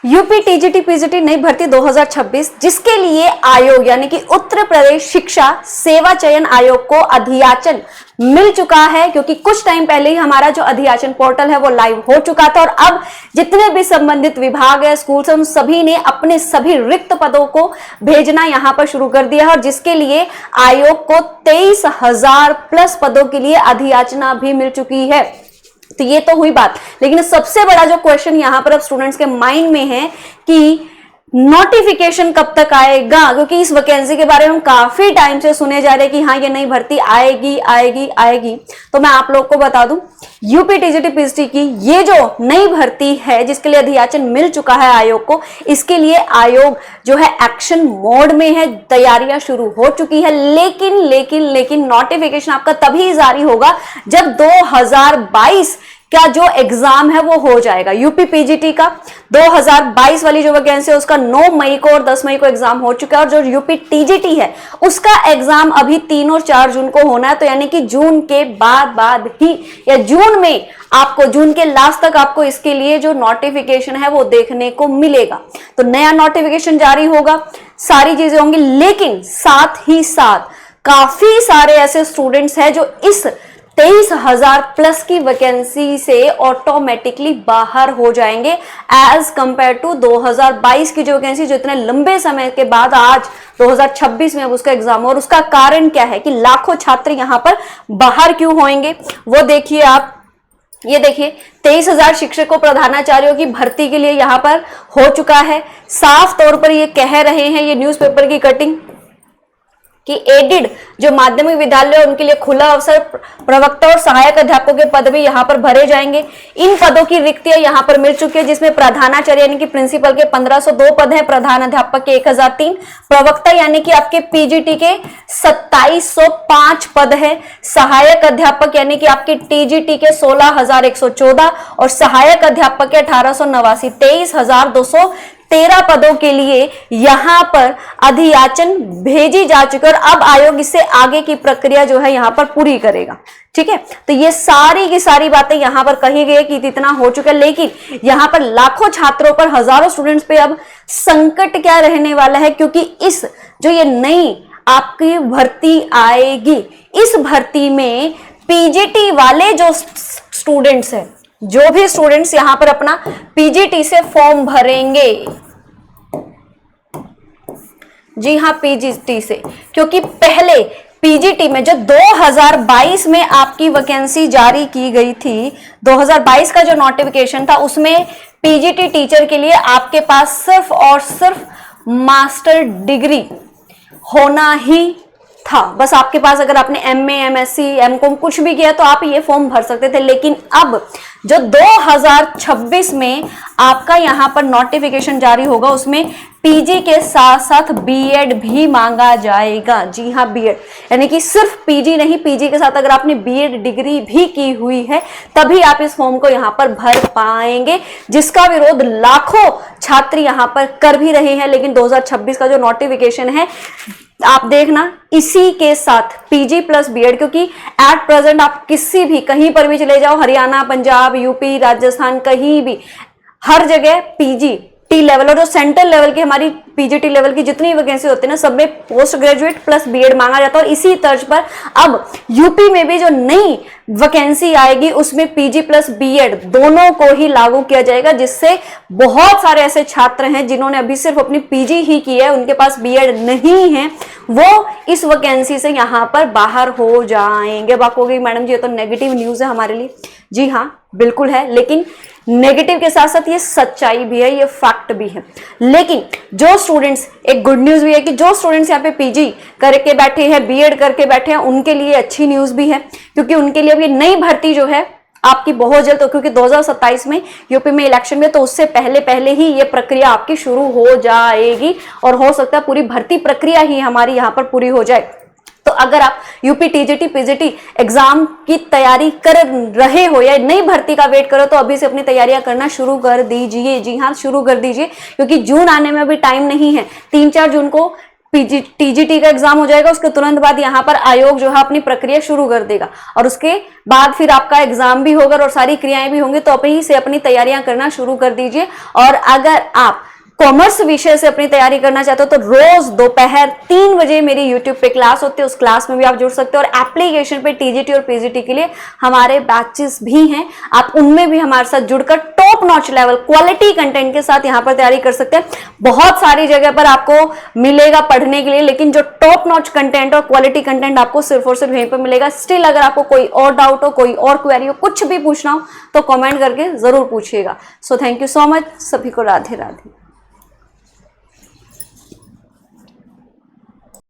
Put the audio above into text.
UP TGT PGT नई भर्ती 2026 जिसके लिए आयोग यानी कि उत्तर प्रदेश शिक्षा सेवा चयन आयोग को अधियाचन मिल चुका है, क्योंकि कुछ टाइम पहले ही हमारा जो अधियाचन पोर्टल है वो लाइव हो चुका था और अब जितने भी संबंधित विभाग है, स्कूल से, उन सभी ने अपने सभी रिक्त पदों को भेजना यहां पर शुरू कर दिया है और जिसके लिए आयोग को 23,000 प्लस पदों के लिए अधियाचना भी मिल चुकी है। तो ये तो हुई बात, लेकिन सबसे बड़ा जो क्वेश्चन यहां पर अब स्टूडेंट्स के माइंड में है कि नोटिफिकेशन कब तक आएगा, क्योंकि इस वैकेंसी के बारे में हम काफी टाइम से सुने जा रहे हैं कि हाँ ये नई भर्ती आएगी आएगी आएगी। तो मैं आप लोग को बता दूं, यूपी टीजीटी पीजीटी की ये जो नई भर्ती है जिसके लिए अधियाचन मिल चुका है आयोग को, इसके लिए आयोग जो है एक्शन मोड में है, तैयारियां शुरू हो चुकी है। लेकिन लेकिन लेकिन नोटिफिकेशन आपका तभी जारी होगा जब 2022 का जो एग्जाम है वो हो जाएगा। यूपी पीजीटी का 2022 वाली जो वैकेंसी है उसका 9 मई को और 10 मई को एग्जाम हो चुका है और जो यूपी टीजीटी है उसका एग्जाम अभी 3 और 4 जून को होना है। तो यानी कि जून के बाद ही या जून में आपको, जून के लास्ट तक आपको इसके लिए जो नोटिफिकेशन है वो देखने को मिलेगा। तो नया नोटिफिकेशन जारी होगा, सारी चीजें होंगी, लेकिन साथ ही साथ काफी सारे ऐसे स्टूडेंट्स हैं जो इस 23,000 प्लस की वैकेंसी से ऑटोमेटिकली बाहर हो जाएंगे एज कंपेयर टू 2022 की जो वैकेंसी, जो इतने लंबे समय के बाद आज 2026 में अब उसका एग्जाम। और उसका कारण क्या है कि लाखों छात्र यहां पर बाहर क्यों होंगे, वो देखिए आप। ये देखिए 23,000 शिक्षकों प्रधानाचार्यों की भर्ती के लिए यहां पर हो चुका है। साफ तौर पर ये कह रहे हैं, ये न्यूज़पेपर की कटिंग, कि एडिड जो माध्यमिक विद्यालय उनके लिए खुला अवसर प्रवक्ता और सहायक अध्यापकों के पद भी यहां पर भरे जाएंगे। इन पदों की रिक्तियां यहां पर मिल चुकी है, जिसमें प्रधानाचार्य यानी कि प्रिंसिपल के 1502 पद हैं, प्रधान अध्यापक के 1003, प्रवक्ता यानी कि आपके पीजीटी के 2705 पद है, सहायक अध्यापक यानी कि आपके टीजीटी के 16,114 और सहायक अध्यापक के 1889, 23,213 पदों के लिए यहां पर अधियाचन भेजी जा चुकी है और अब आयोग इससे आगे की प्रक्रिया जो है यहां पर पूरी करेगा। ठीक है, तो ये सारी की सारी बातें यहां पर कही गई कि इतना हो चुका है, लेकिन यहां पर लाखों छात्रों पर, हजारों स्टूडेंट्स पे अब संकट क्या रहने वाला है, क्योंकि इस जो ये नई आपकी भर्ती आएगी, इस भर्ती में पीजीटी वाले जो स्टूडेंट्स हैं, जो भी स्टूडेंट्स यहां पर अपना पीजीटी से फॉर्म भरेंगे, जी हां पीजीटी से, क्योंकि पहले पीजीटी में जो 2022 में आपकी वैकेंसी जारी की गई थी, 2022 का जो नोटिफिकेशन था उसमें पीजीटी टीचर के लिए आपके पास सिर्फ और सिर्फ मास्टर डिग्री होना ही था। बस आपके पास अगर आपने एमए, एमएससी, एमकॉम कुछ भी किया तो आप ये फॉर्म भर सकते थे। लेकिन अब जो 2026 में आपका यहां पर नोटिफिकेशन जारी होगा उसमें पीजी के साथ साथ बीएड भी मांगा जाएगा। जी हां, बीएड यानी कि सिर्फ पीजी नहीं, पीजी के साथ अगर आपने बीएड डिग्री भी की हुई है तभी आप इस फॉर्म को यहां पर भर पाएंगे, जिसका विरोध लाखों छात्र यहां पर कर भी रहे हैं। लेकिन 2026 का जो नोटिफिकेशन है आप देखना, इसी के साथ पीजी प्लस बीएड, क्योंकि एट प्रेजेंट आप किसी भी कहीं पर भी चले जाओ, हरियाणा, पंजाब, यूपी, राजस्थान, कहीं भी हर जगह पीजी टी लेवल और जो सेंट्रल लेवल की हमारी पीजीटी लेवल की जितनी वैकेंसी होती है ना, सब में पोस्ट ग्रेजुएट प्लस बीएड मांगा जाता है। और इसी तर्ज पर अब यूपी में भी जो नई वैकेंसी आएगी उसमें पीजी प्लस बीएड दोनों को ही लागू किया जाएगा, जिससे बहुत सारे ऐसे छात्र हैं जिन्होंने अभी सिर्फ अपनी पीजी ही की है, उनके पास बीएड नहीं है, वो इस वैकेंसी से यहां पर बाहर हो जाएंगे। अब आपको मैडम जी ये तो नेगेटिव न्यूज है हमारे लिए। जी हाँ बिल्कुल है, लेकिन नेगेटिव के साथ साथ ये सच्चाई भी है, ये फैक्ट भी है। लेकिन जो स्टूडेंट्स, एक गुड न्यूज भी है कि जो स्टूडेंट्स यहाँ पे पीजी करके बैठे हैं, बीएड करके बैठे हैं, उनके लिए अच्छी न्यूज भी है, क्योंकि उनके लिए अब ये नई भर्ती जो है आपकी बहुत जल्द, क्योंकि 2027 में यूपी में इलेक्शन में, तो उससे पहले पहले ही ये प्रक्रिया आपकी शुरू हो जाएगी और हो सकता है पूरी भर्ती प्रक्रिया ही हमारी यहाँ पर पूरी हो जाए। तो अगर आप यूपी टीजीटी पीजीटी एग्जाम की तैयारी कर रहे हो या नई भर्ती का वेट करो तो अभी से अपनी तैयारियां करना शुरू कर दीजिए। जी हाँ, शुरू कर दीजिए, क्योंकि जून आने में अभी टाइम नहीं है। 3-4 जून को टीजीटी का एग्जाम हो जाएगा, उसके तुरंत बाद यहाँ पर आयोग जो है अपनी प्रक्रिया शुरू कर देगा और उसके बाद फिर आपका एग्जाम भी होगा और सारी क्रियाएं भी होंगी। तो अभी से अपनी तैयारियां करना शुरू कर दीजिए। और अगर आप कॉमर्स विषय से अपनी तैयारी करना चाहते हो तो रोज दोपहर 3 बजे मेरी यूट्यूब पे क्लास होती है, उस क्लास में भी आप जुड़ सकते हो। और एप्लीकेशन पे टीजीटी और पीजीटी के लिए हमारे बैचेस भी हैं, आप उनमें भी हमारे साथ जुड़कर top notch level quality content के साथ यहाँ पर तैयारी कर सकते हैं। बहुत सारी जगह पर आपको मिलेगा पढ़ने के लिए, लेकिन जो टॉप नॉच कंटेंट और क्वालिटी कंटेंट आपको सिर्फ और सिर्फ यहीं पर मिलेगा। स्टिल अगर आपको कोई और डाउट हो, कोई और क्वेरी हो, कुछ भी पूछना हो तो कमेंट करके जरूर पूछिएगा। So thank you so much, सभी को राधे राधे।